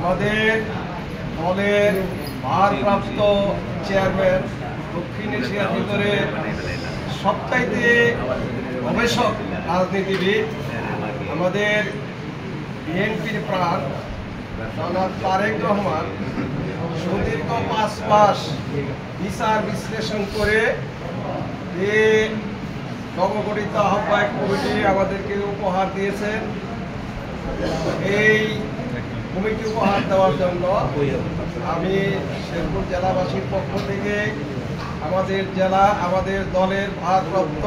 আমাদের দলের ভারপ্রাপ্ত চেয়ারম্যান দক্ষিণ এশিয়ার ভিতরে সবচাইতে গবেষক রাজনীতিবিদ আমাদের বিএনপির প্রাণ জনাব তারেক রহমান সুদীর্ঘ 5 মাস বিচার বিশ্লেষণ করে যে নবগঠিত আহ্বায়ক কমিটি আমাদেরকে উপহার দিয়েছেন। এই কমিটি উপহার দেওয়ার জন্য আমি শেরপুর জেলাবাসীর পক্ষ থেকে আমাদের দলের ভারপ্রাপ্ত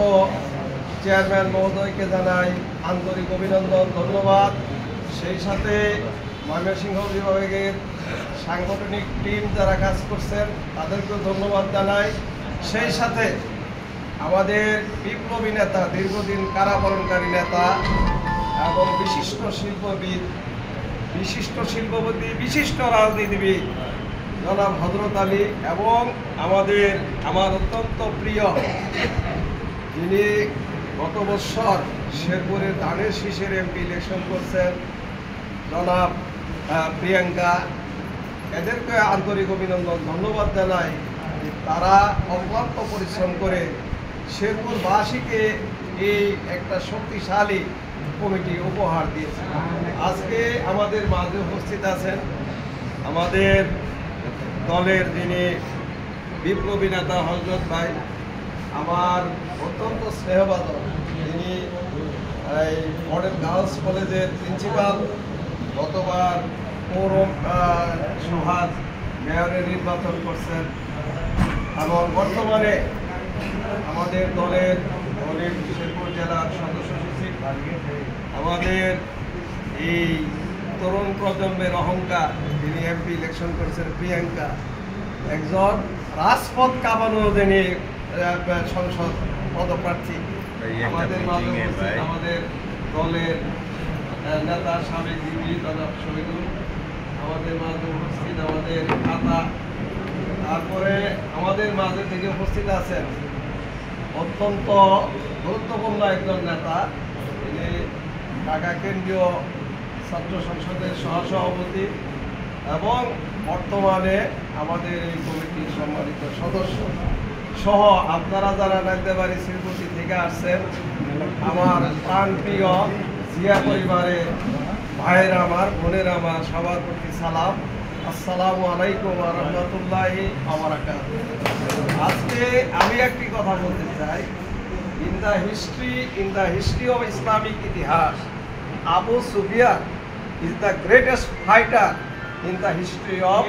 চেয়ারম্যান মহোদয়কে জানাই আন্তরিক অভিনন্দন, ধন্যবাদ। সেই সাথে ময়মনসিংহ বিভাগের সাংগঠনিক টিম যারা কাজ করছেন তাদেরকেও ধন্যবাদ জানাই। সেই সাথে আমাদের বিপ্লবী নেতা, দীর্ঘদিন কারাবরণকারী নেতা এবং বিশিষ্ট শিল্পপতি, বিশিষ্ট রাজনীতিবিদ জনাব হযরত আলী এবং আমার অত্যন্ত প্রিয় যিনি গত বছর শেরপুরের ধানের শীষের এমপি ইলেকশন করছেন জনাব প্রিয়াঙ্কা, এদেরকে আন্তরিক অভিনন্দন, ধন্যবাদ জানাই। তারা অক্লান্ত পরিশ্রম করে শেরপুরবাসীকে এই একটা শক্তিশালী কমিটি উপহার দিয়েছে। আজকে আমাদের মাঝে উপস্থিত আছেন আমাদের দলের যিনি বিপ্লবী নেতা হযরত ভাই, আমার অত্যন্ত স্নেহভাজন, তিনি এই মডেল গার্লস কলেজের প্রিন্সিপাল, গতবার পৌর সভার মেয়রের নির্বাচন করছেন এবং বর্তমানে আমাদের দলের শেরপুর জেলার সদস্য সচিব, আমাদের এই তরুণ প্রজন্মের অহংকার, তিনি এমপি ইলেকশন করেছেন প্রিয়াঙ্কা, একজন রাজপথ কাঁপানো যিনি সংসদ পদপ্রার্থী, আমাদের আমাদের দলের নেতা সাবেক ডিবি জনাব শহীদুল, আমাদের মাঝে উপস্থিত আমাদের খাতা, তারপরে আমাদের মাঝে থেকে উপস্থিত আছেন অত্যন্ত গুরুত্বপূর্ণ একজন নেতা, তিনি ঢাকা কেন্দ্রীয় ছাত্র সংসদের সহসভাপতি এবং বর্তমানে আমাদের এই কমিটির সম্মানিত সদস্য সহ আপনারা যারা নাইতেবাড়ি শ্রীপতি থেকে আসছেন, আমার প্রাণপ্রিয় জিয়া পরিবারের ভাইয়েরা আমার, বোনেরা আমার, সবার প্রতি সালাম, আসসালামু আলাইকুম ওয়া রাহমাতুল্লাহি ওয়া বারাকাতুহু। আজকে আমি একটি কথা বলতে চাই, in the history of Islamic ইতিহাস, Abu Sufian is the greatest fighter in the history of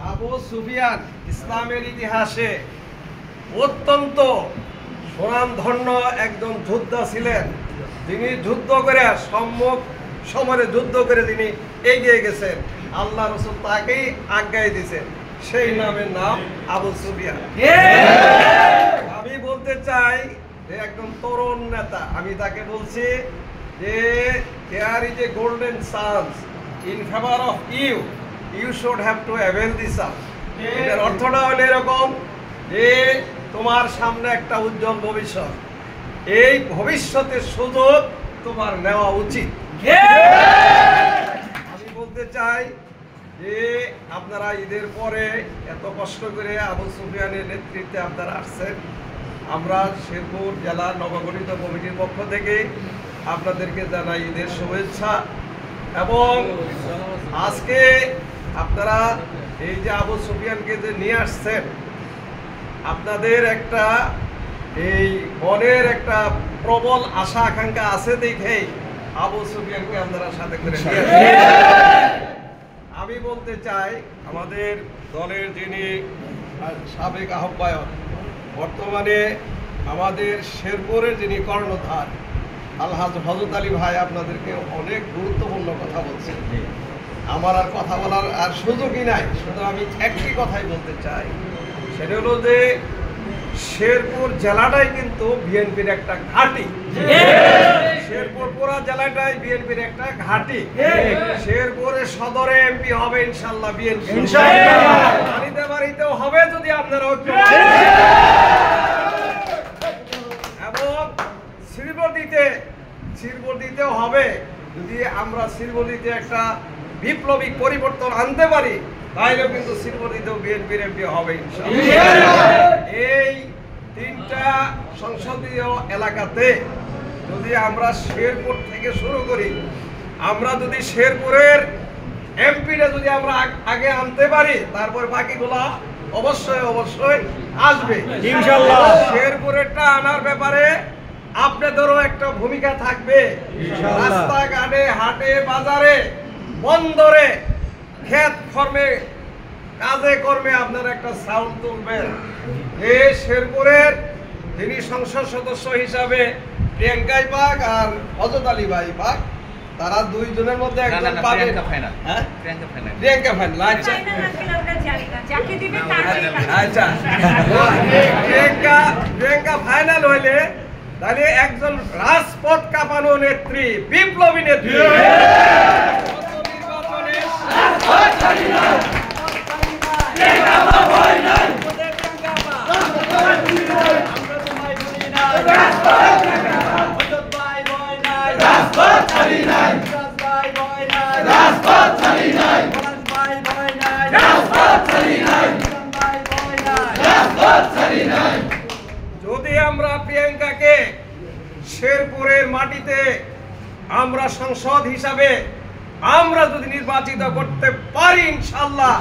Abu Sufian ইসলামের ইতিহাসে অত্যন্ত সুনামধন্য একজন যোদ্ধা ছিলেন। তিনি যুদ্ধ করে সম্মুখ সমরে যুদ্ধ করে তিনি এগিয়ে গেছেন, আল্লাহ রাসূল তাকেই আজ্ঞায় দিয়েছেন, সেই নামের নাম আবু সুফিয়ান। আমি বলতে চাই যে একজন তরুণ নেতা, আমি তাকে বলছি যে there is a golden chance in favor of you should have to avail this up। এর অর্থটা হলো এরকম যে তোমার সামনে একটা উজ্জ্বল ভবিষ্যৎ, এই ভবিষ্যতের সুযোগ তোমার নেওয়া উচিত। আমি বলতে চাই যে আপনারা ঈদের পরে এত কষ্ট করে আবু সুফিয়ানের নেতৃত্বে আপনারা আসছেন, আমরা শেরপুর জেলা নবগঠিত কমিটির পক্ষ থেকে আপনাদেরকে জানাই ঈদের শুভেচ্ছা। এবং আজকে আপনারা এই যে আবু সুফিয়ানকে যে নিয়ে আসছেন, আপনাদের একটা এই মনের একটা প্রবল আশা আকাঙ্ক্ষা আছে দেখেই আবু সুফিয়ানকে আপনারা সাথে করে নিয়ে আসছেন। আমি বলতে চাই আমাদের দলের যিনি সাবেক আহ্বায়ক, বর্তমানে আমাদের শেরপুরের যিনি কর্ণধার আলহাজ হযরত আলী ভাই আপনাদেরকে অনেক গুরুত্বপূর্ণ কথা বলছেন। আমার আর কথা বলার আর সুযোগই নাই, শুধু আমি একটি কথাই বলতে চাই, সেটা হলো যে শেরপুর জেলাটাই কিন্তু বিএনপির একটা ঘাঁটি। শেরপুর পুরা জেলাটাই বিএনপির একটা ঘাঁটি। শেরপুরের সদরে এমপি হবে ইনশাআল্লাহ বিএনপি। ইনশাআল্লাহ বাড়িতেও হবে যদি আপনারা ঐক্য এবং শ্রীবর্দিতেও হবে যদি আমরা শ্রীবর্দিতে একটা বিপ্লবী পরিবর্তন আনতে পারি, তাইলেও কিন্তু শ্রীবর্দিতেও বিএনপির এমপি হবে ইনশাআল্লাহ। এই তিনটা সংসদীয় এলাকাতে যদি আমরা শেরপুর থেকে শুরু করি, আমরা যদি শেরপুরের এমপিটা যদি আমরা আগে আনতে পারি, তারপর বাকিগুলা অবশ্যই আসবে ইনশাআল্লাহ। শেরপুরেরটা আনার ব্যাপারে আপনাদেরও একটা ভূমিকা থাকবে। রাস্তাঘাটে, হাটে, বাজারে, বন্দরে, ক্ষেত কর্মে, কাজে কর্মে আপনারা একটা সাউন্ড তুলবেন। এই শেরপুরের যিনি সংসদ সদস্য হিসাবে প্রিয়াঙ্কাই পাক আর হযরত আলী ভাই পাক, তারা দুইজনের মধ্যে একজন পাবে। হ্যাঁ, প্রিয়াঙ্কা ফাইনাল। আচ্ছা আচ্ছা, প্রিয়াঙ্কা ফাইনাল হইলে তাহলে একজন রাজপথ কাঁপানো নেত্রী, বিপ্লবী নেত্রী যদি আমরা প্রিয়াঙ্কাকে শেরপুরের মাটিতে আমরা সংসদ হিসাবে আমরা যদি নির্বাচিত করতে পারি ইনশাআল্লাহ,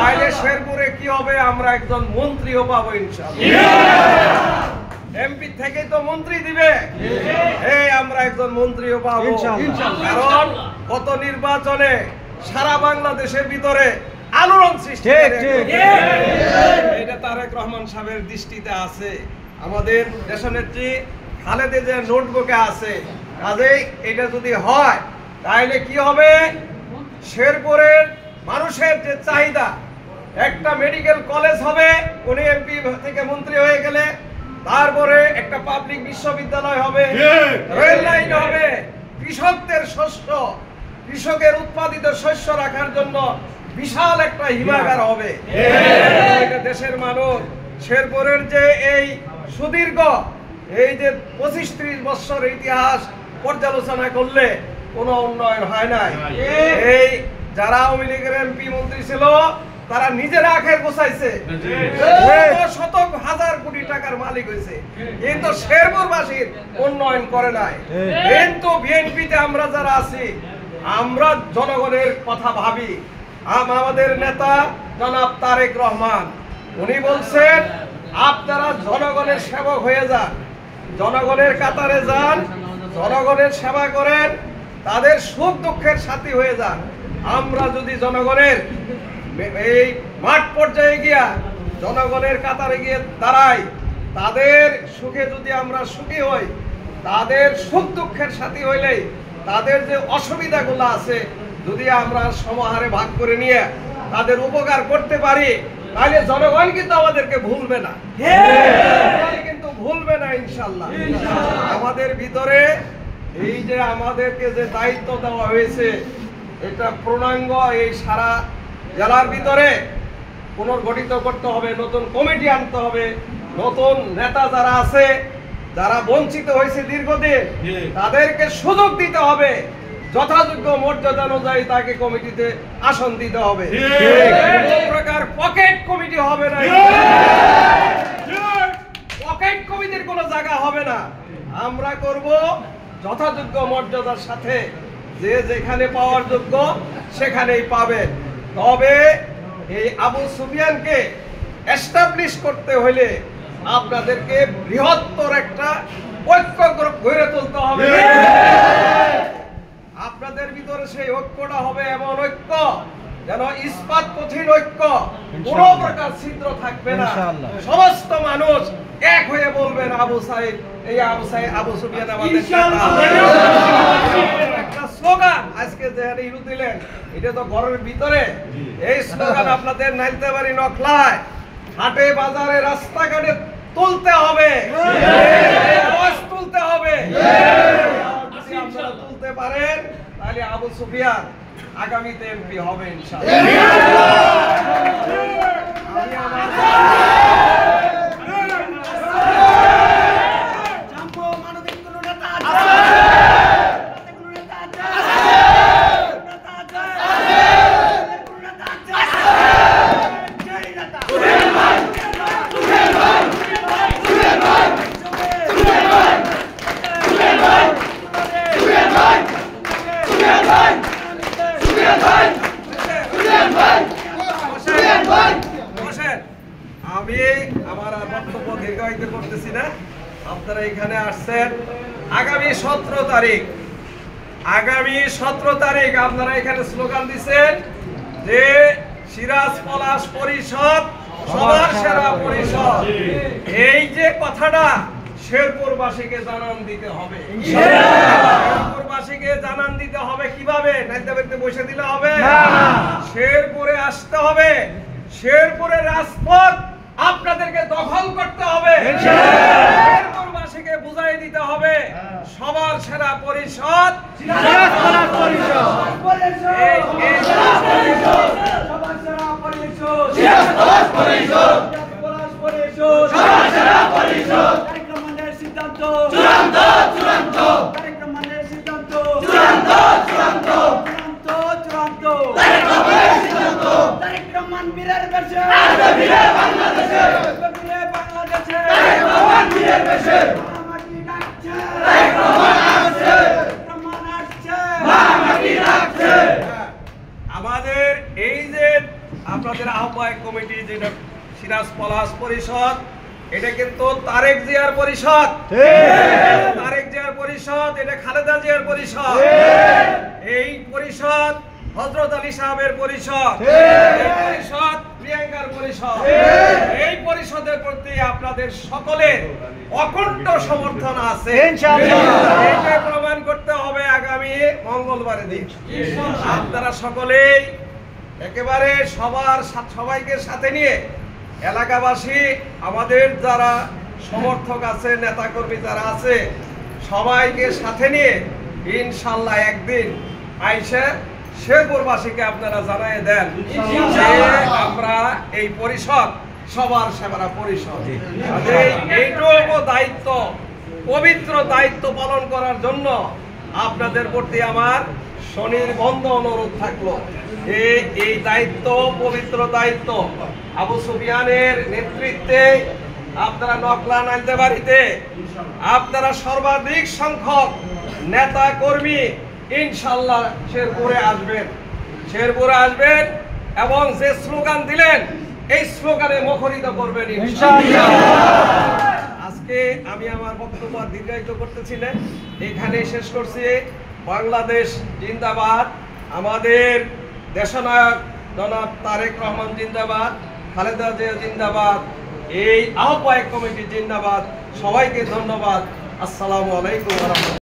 তাহলে শেরপুরে কি হবে, আমরা একজন মন্ত্রীও পাবো ইনশাআল্লাহ। এমপি থেকে তো মন্ত্রী দিবে, এই আমরা একজন মন্ত্রীও পাবো ইনশাআল্লাহ। কারণ গত নির্বাচনে সারা বাংলাদেশের ভিতরে আলোড়ন সৃষ্টি, এটা তারেক রহমান সাহেবের দৃষ্টিতে আছে, আমাদের দেশনেত্রী খালেদা জিয়ার নোটবুকে আছে। কাজেই এটা যদি হয় তাহলে কি হবে, শেরপুরের মানুষের যে চাহিদা, একটা মেডিকেল কলেজ হবে উনি এমপি থেকে মন্ত্রী হয়ে গেলে, তারপরে একটা পাবলিক বিশ্ববিদ্যালয় হবে, রেল লাইন হবে, কৃষকদের শস্য, কৃষকের উৎপাদিত শস্য রাখার জন্য বিশাল একটা হিমাগার হবে। এটা দেশের মানুষ শেরপুরের যে এই সুদীর্ঘ এই যে 25-30 বছর ইতিহাস পর্যালোচনা করলে কোনো উন্নয়ন হয় নাই। এই যারা আওয়ামী লীগের এমপি মন্ত্রী ছিল তারা নিজেরা আখের গোছাইছে, শতক হাজার কোটি টাকার মালিক হয়েছে, কিন্তু শেরপুরবাসীর উন্নয়ন করে নাই। কিন্তু বিএনপিতে আমরা যারা আছি আমরা জনগণের কথা ভাবি। আমাদের নেতা জনাব তারেক রহমান উনি বলছেন আপনারা জনগণের সেবক হয়ে যান, জনগণের কাতারে যান, জনগণের সেবা করেন, তাদের সুখ দুঃখের সাথী হয়ে যান। আমরা যদি জনগণের এই মাঠ পর্যায়ে গিয়া জনগণের কাতারে গিয়ে দাঁড়াই, তাদের সুখে যদি আমরা সুখী হই, তাদের সুখ দুঃখের সাথী হইলে তাদের যে অসুবিধাগুলো আছে যদি আমরা সমাহারে ভাগ করে নিয়ে তাদের উপকার করতে পারি, তাহলে জনগণ কিন্তু আমাদেরকে ভুলবে না, কিন্তু ভুলবে না ইনশাআল্লাহ। আমাদের ভিতরে এই যে আমাদেরকে যে দায়িত্ব দেওয়া হয়েছে, এটা পূর্ণাঙ্গ এই সারা জেলার ভিতরে পুনর্গঠিত করতে হবে, নতুন কমিটি আনতে হবে, নতুন নেতা যারা আছে যারা বঞ্চিত হয়েছে দীর্ঘদিন তাদেরকে সুযোগ দিতে হবে, যথাযোগ্য মর্যাদা অনুযায়ী তাকে কমিটিতে আসন দিতে হবে। কোনো প্রকার পকেট কমিটি হবে না, পকেট কমিটির কোনো জায়গা হবে না। আমরা করব যথাযোগ্য মর্যাদার সাথে, যে যেখানে পাওয়ার যোগ্য সেখানেই পাবে। তবে এই আবু সুফিয়ানকে এস্টাবলিশ করতে হলে আপনাদেরকে বৃহত্তর একটা ঐক্য গড়ে তুলতে হবে। আপনাদের ভিতরে সেই ঐক্যটা হবে এমন ঐক্য যেন ইস্পাত কঠিন ঐক্য, কোন প্রকার ছিদ্র থাকবে না। সমস্ত মানুষ এক হয়ে বলবেন আবু সাইদ, এই আবু সাইদ, আবু সুফিয়ান আমাদের একটা স্লোগান আজকে যে ইরু দিলেন, এটা তো ঘরের ভিতরে। এই স্লোগান আপনাদের নাইলতেবাড়ি নকলায় হাটে বাজারে রাস্তাঘাটে তুলতে হবে, আওয়াজ তুলতে হবে। যদি আপনারা তুলতে পারেন তাহলে আবু সুফিয়ান আগামীতে এমপি হবে ইনশাআল্লাহ। আমি আমার আমি আমার বক্তব্য দীর্ঘায়িত করতেছি না। আপনারা এখানে আসছেন আগামী 17 তারিখ আপনারা এখানে স্লোগান দিচ্ছেন যে সিরাজ পলাশ পরিষদ সবার সেরা পরিষদ। এই যে কথাটা শেরপুরবাসীকে জানান দিতে হবে। শেরপুরবাসীকে জানান দিতে হবে কিভাবে? নাইতে বাড়িতে বসে দিলে হবে না, শেরপুরে আসতে হবে। শেরপুরের রাজপথ আপনাদেরকে দখল করতে হবে। শেরপুরবাসীকে বুঝাই দিতে হবে সবার সেরা পরিষদ সিরাজ পলাশ পরিষদ। আমাদের এই যে আপনাদের আহ্বায়ক কমিটি যেটা সিরাজ পলাশ পরিষদ, এটা কিন্তু তারেক জিয়ার পরিষদ। তারেক জিয়ার পরিষদ, এটা খালেদা জিয়ার পরিষদ। এই পরিষদ হযরত আলী সাহেবের পরিষদ। এই পরিষদ প্রিয়াঙ্কার পরিষদ। এই পরিষদের প্রতি আপনাদের সকলের অকুণ্ঠ সমর্থন আছে ইনশাআল্লাহ। এটা প্রমাণ করতে হবে আগামী মঙ্গলবারের দিন। আপনারা সকলেই একেবারে সবাইকে সাথে নিয়ে এলাকাবাসী, আমাদের যারা সমর্থক আছে, নেতাকর্মী যারা আছে, সবাইকে সাথে নিয়ে ইনশাআল্লাহ একদিন আইসা শেরপুরবাসীকে আপনারা জানিয়ে দেন যে আমরা এই পরিষদ সবার সেরা পরিষদ। এইটুকু দায়িত্ব, পবিত্র দায়িত্ব পালন করার জন্য আপনাদের প্রতি আমার স্বনির্বন্ধ অনুরোধ থাকলো। এই দায়িত্ব, পবিত্র দায়িত্ব আবু সুফিয়ানের নেতৃত্বে আপনারা নকলা নাইতে বাড়িতে আপনারা সর্বাধিক সংখ্যক নেতা কর্মী ইনশাআল্লাহ শেরপুরে আসবেন এবং যে স্লোগান দিলেন এই স্লোগানে মুখরিত করবেন ইনশাআল্লাহ। আজকে আমি আমার বক্তব্য দীর্ঘায়িত করতেছি না, এখানে শেষ করছি। বাংলাদেশ জিন্দাবাদ, আমাদের দেশনায়ক জনাব তারেক রহমান জিন্দাবাদ, খালেদা জিয়া জিন্দাবাদ, এই আহ্বায়ক কমিটি জিন্দাবাদ। সবাইকে ধন্যবাদ। আসসালামু আলাইকুম।